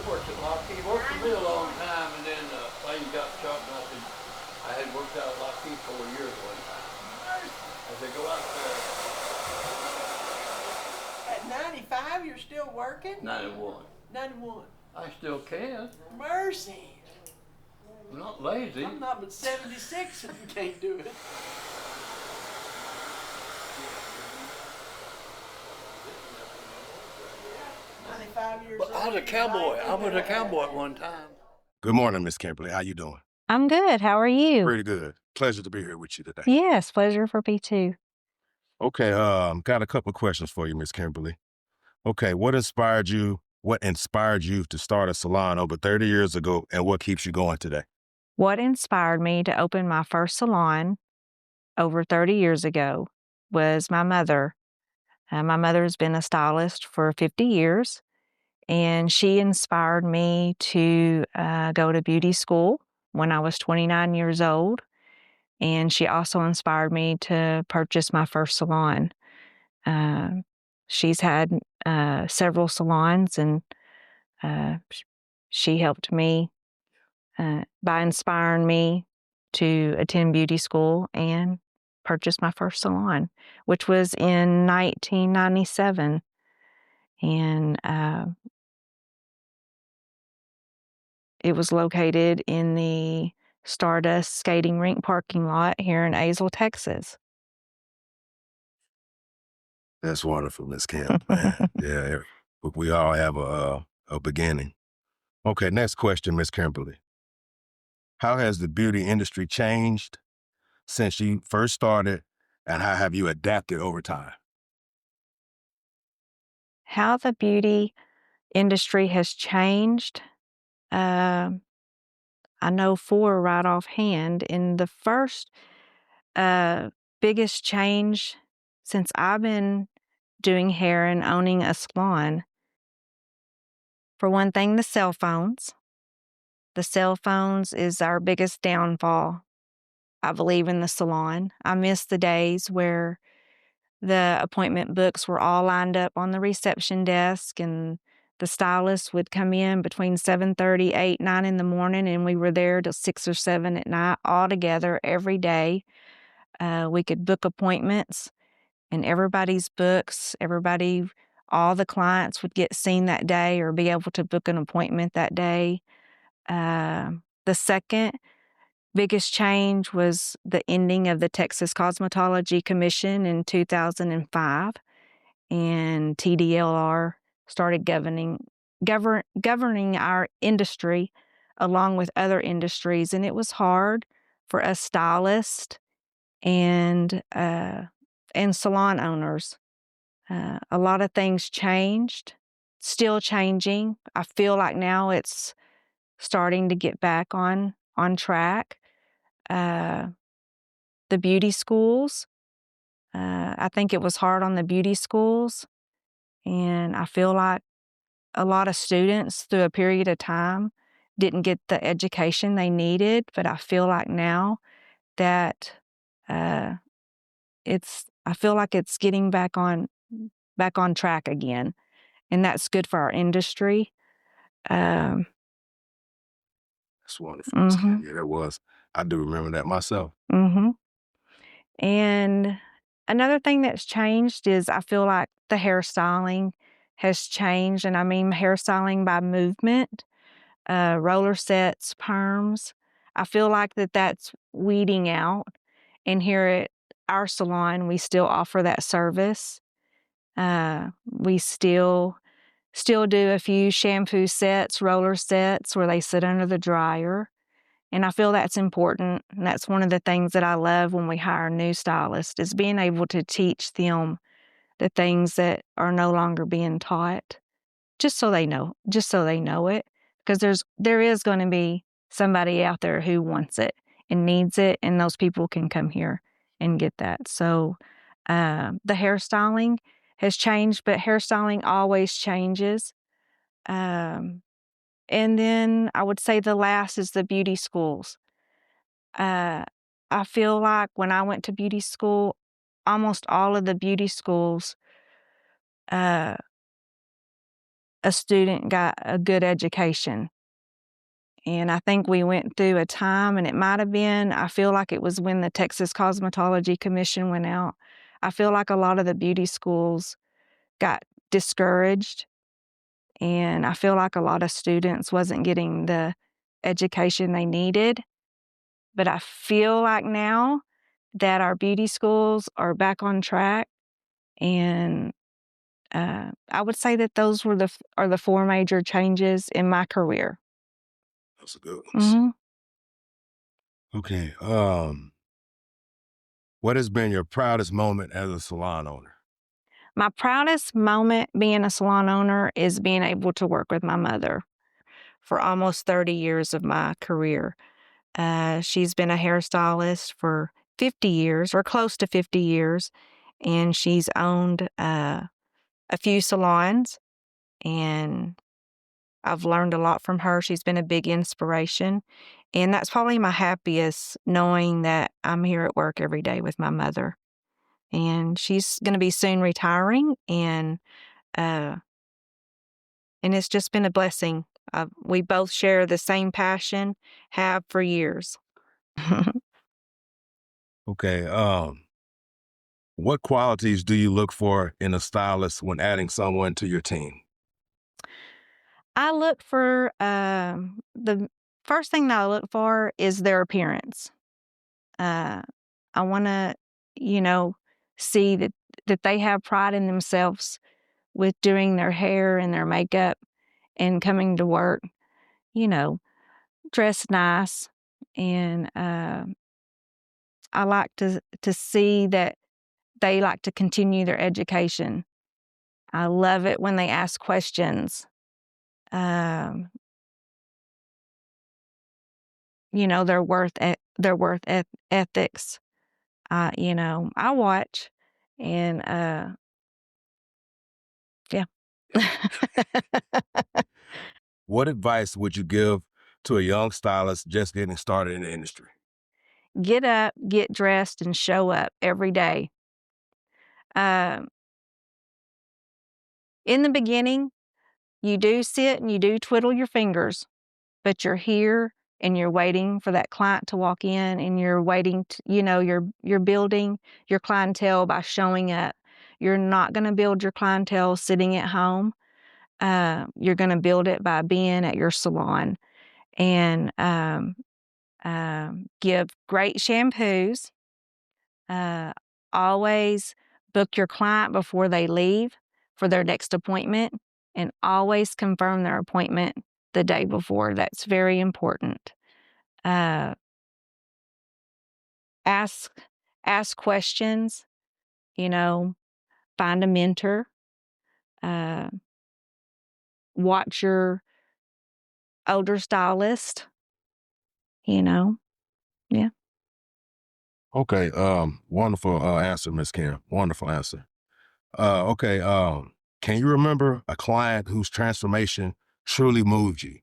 worked at Lockheed. Worked for me a long time, and then things got tough, and I had worked out at Lockheed 4 years one time. I said, go out At 95, you're still working? 91. 91. I still can. Mercy. I'm not lazy. I'm not but 76 and can't do it. But I was a cowboy. I was a cowboy at one time. Good morning, Miss Kimberly. How you doing? I'm good. How are you? Pretty good. Pleasure to be here with you today. Yes, pleasure for me too. Okay, got a couple of questions for you, Miss Kimberly. Okay, what inspired you to start a salon over 30 years ago, and what keeps you going today? What inspired me to open my first salon over 30 years ago was my mother. My mother's been a stylist for 50 years, and she inspired me to go to beauty school when I was 29 years old. And she also inspired me to purchase my first salon. She's had several salons, and she helped me by inspiring me to attend beauty school and purchase my first salon, which was in 1997. And it was located in the Stardust skating rink parking lot here in Azle, Texas. That's wonderful, Miss Kim. Man. Yeah, we all have a beginning. Okay, next question, Miss Kimberly. How has the beauty industry changed since you first started, and how have you adapted over time? How the beauty industry has changed, I know four right offhand. And the first biggest change since I've been doing hair and owning a salon, for one thing, the cell phones. The cell phones is our biggest downfall, I believe, in the salon. I miss the days where the appointment books were all lined up on the reception desk, and the stylist would come in between 7:30, 8, 9 in the morning, and we were there till 6 or 7 at night all together every day. We could book appointments, and everybody's books, all the clients would get seen that day or be able to book an appointment that day. The second biggest change was the ending of the Texas Cosmetology Commission in 2005, and TDLR started governing our industry along with other industries, and it was hard for us stylists and salon owners. A lot of things changed, still changing. I feel like now it's starting to get back on track. The beauty schools, I think it was hard on the beauty schools, and I feel like a lot of students through a period of time didn't get the education they needed, but I feel like now that I feel like it's getting back on track again, and that's good for our industry. That's wonderful, Miss Kim. Yeah, that was. I do remember that myself. And another thing that's changed is I feel like the hairstyling has changed, and I mean hairstyling by movement, roller sets, perms. I feel like that's weeding out, and here at our salon, we still offer that service. We still do a few shampoo sets, roller sets where they sit under the dryer. And I feel that's important. And that's one of the things that I love when we hire new stylists, is being able to teach them the things that are no longer being taught, just so they know it. Because there is going to be somebody out there who wants it and needs it, and those people can come here and get that. So the hairstyling has changed, but hairstyling always changes. And then I would say the last is the beauty schools. I feel like when I went to beauty school, almost all of the beauty schools a student got a good education. And I think we went through a time, and it might have been, I feel like it was when the Texas Cosmetology Commission went out. I feel like a lot of the beauty schools got discouraged, and I feel like a lot of students wasn't getting the education they needed. But I feel like now that our beauty schools are back on track, and I would say that those were are the 4 major changes in my career. That's a good one. hmm Okay. What has been your proudest moment as a salon owner? My proudest moment being a salon owner is being able to work with my mother for almost 30 years of my career. She's been a hairstylist for 50 years, or close to 50 years, and she's owned a few salons, and I've learned a lot from her. She's been a big inspiration, and that's probably my happiest, knowing that I'm here at work every day with my mother. And she's going to be soon retiring, and it's just been a blessing. We both share the same passion, have for years. Okay. What qualities do you look for in a stylist when adding someone to your team? I look for the first thing that I look for is their appearance. I want to, see that they have pride in themselves with doing their hair and their makeup and coming to work, dressed nice. And I like to see that they like to continue their education. I love it when they ask questions. Their worth ethics. I watch, and yeah. What advice would you give to a young stylist just getting started in the industry? Get up, get dressed, and show up every day. Um, in the beginning, you do sit and you do twiddle your fingers, but you're here and you're waiting for that client to walk in, and you're waiting to, you're building your clientele by showing up. You're not going to build your clientele sitting at home. You're going to build it by being at your salon, and give great shampoos. Always book your client before they leave for their next appointment, and always confirm their appointment the day before. That's very important. Ask questions, find a mentor. Watch your older stylist, yeah. Okay. Wonderful answer, Miss Kim. Wonderful answer. Okay. Can you remember a client whose transformation truly moved you?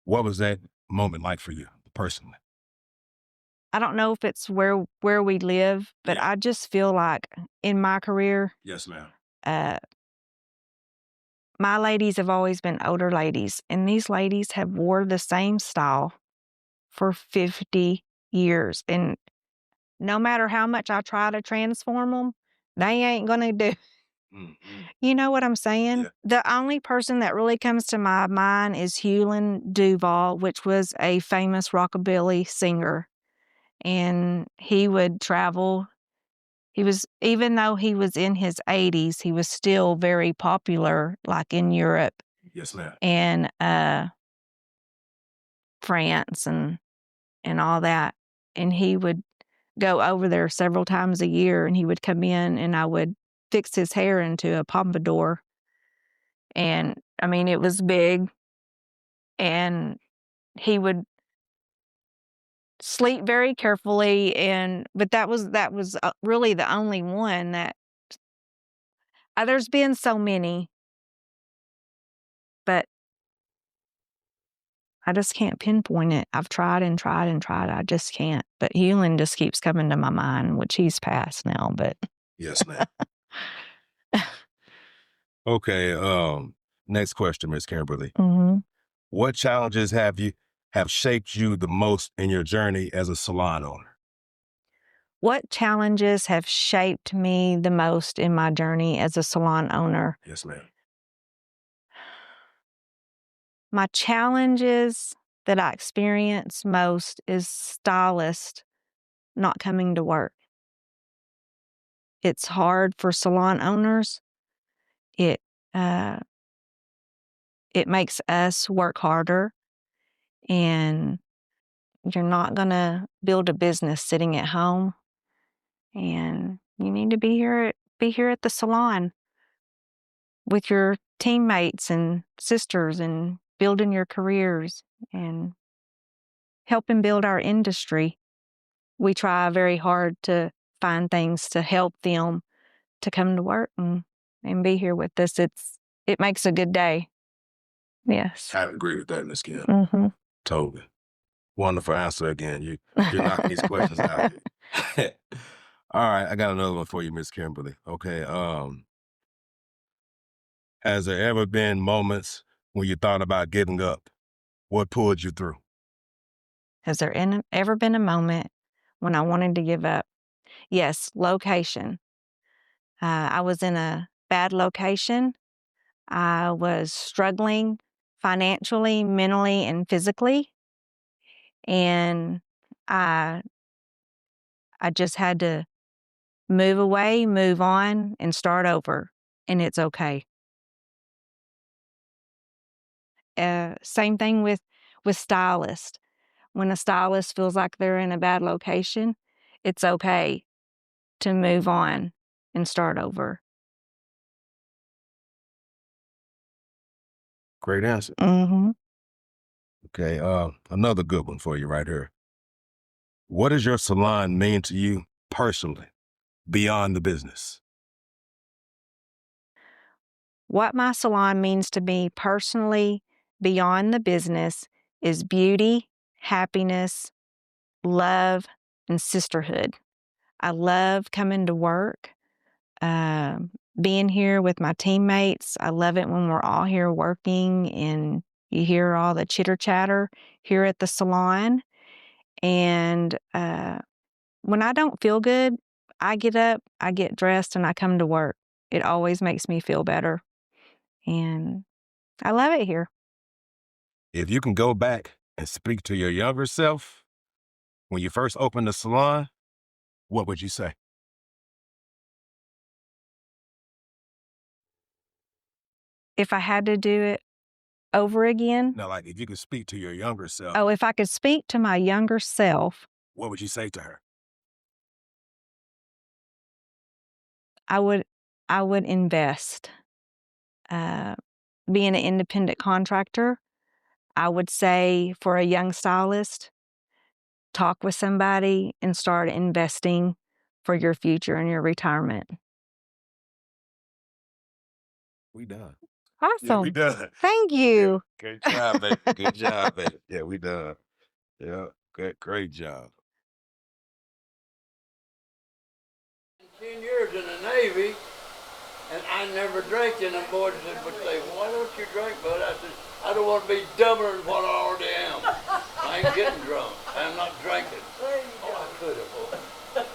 What was that moment like for you personally? I don't know if it's where we live, but Yeah. I just feel like in my career, Yes, ma'am. my ladies have always been older ladies, and these ladies have wore the same style for 50 years. And no matter how much I try to transform them, they ain't gonna do. Mm-hmm. You know what I'm saying? Yeah. The only person that really comes to my mind is Hewlin Duval, which was a famous rockabilly singer. And he would travel. Even though he was in his 80s, he was still very popular, like in Europe Yes, ma'am. and France and all that. And he would go over there several times a year, and he would come in, and I would fix his hair into a pompadour. And I mean, it was big, and he would sleep very carefully. But that was really the only one that. There's been so many, but I just can't pinpoint it. I've tried and tried and tried. I just can't. But Hewlin just keeps coming to my mind, which he's passed now. But Yes, ma'am. Okay. Next question, Miss Kimberly. Mm-hmm. What challenges have shaped you the most in your journey as a salon owner? What challenges have shaped me the most in my journey as a salon owner? Yes, ma'am. My challenges that I experience most is stylists not coming to work. It's hard for salon owners. It uh, it makes us work harder, and you're not gonna build a business sitting at home. And you need to be here at the salon with your teammates and sisters and building your careers and helping build our industry. We try very hard to find things to help them to come to work and be here with us. It makes a good day. Yes. I agree with that, Miss Kim. Mm-hmm. Totally. Wonderful answer again. You're knocking these questions out. All right, I got another one for you, Miss Kimberly. Okay. Has there ever been moments when you thought about giving up? What pulled you through? Has there ever been a moment when I wanted to give up? Yes, location. I was in a bad location. I was struggling financially, mentally, and physically. And I just had to move away, move on, and start over. And it's okay. Same thing with stylists. When a stylist feels like they're in a bad location, it's okay to move on and start over. Great answer. Mm-hmm. Okay, another good one for you right here. What does your salon mean to you personally, beyond the business? What my salon means to me personally, beyond the business, is beauty, happiness, love, and sisterhood. I love coming to work, being here with my teammates. I love it when we're all here working and you hear all the chitter chatter here at the salon. And when I don't feel good, I get up, I get dressed, and I come to work. It always makes me feel better. And I love it here. If you can go back and speak to your younger self when you first opened the salon, what would you say? If I had to do it over again, Now, like if you could speak to your younger self, if I could speak to my younger self, what would you say to her? I would invest. Being an independent contractor, I would say for a young stylist, talk with somebody and start investing for your future and your retirement. We done. Awesome. Yeah, we done. Thank you. Yeah, good job, baby. Good job, baby. Yeah, we done. Yeah, great job. 10 years in the Navy, and I never drank. And the boys said, but they, why don't you drink, bud? I said, I don't want to be dumber than what I already am. I ain't getting drunk. I'm not drinking. Oh, I could have.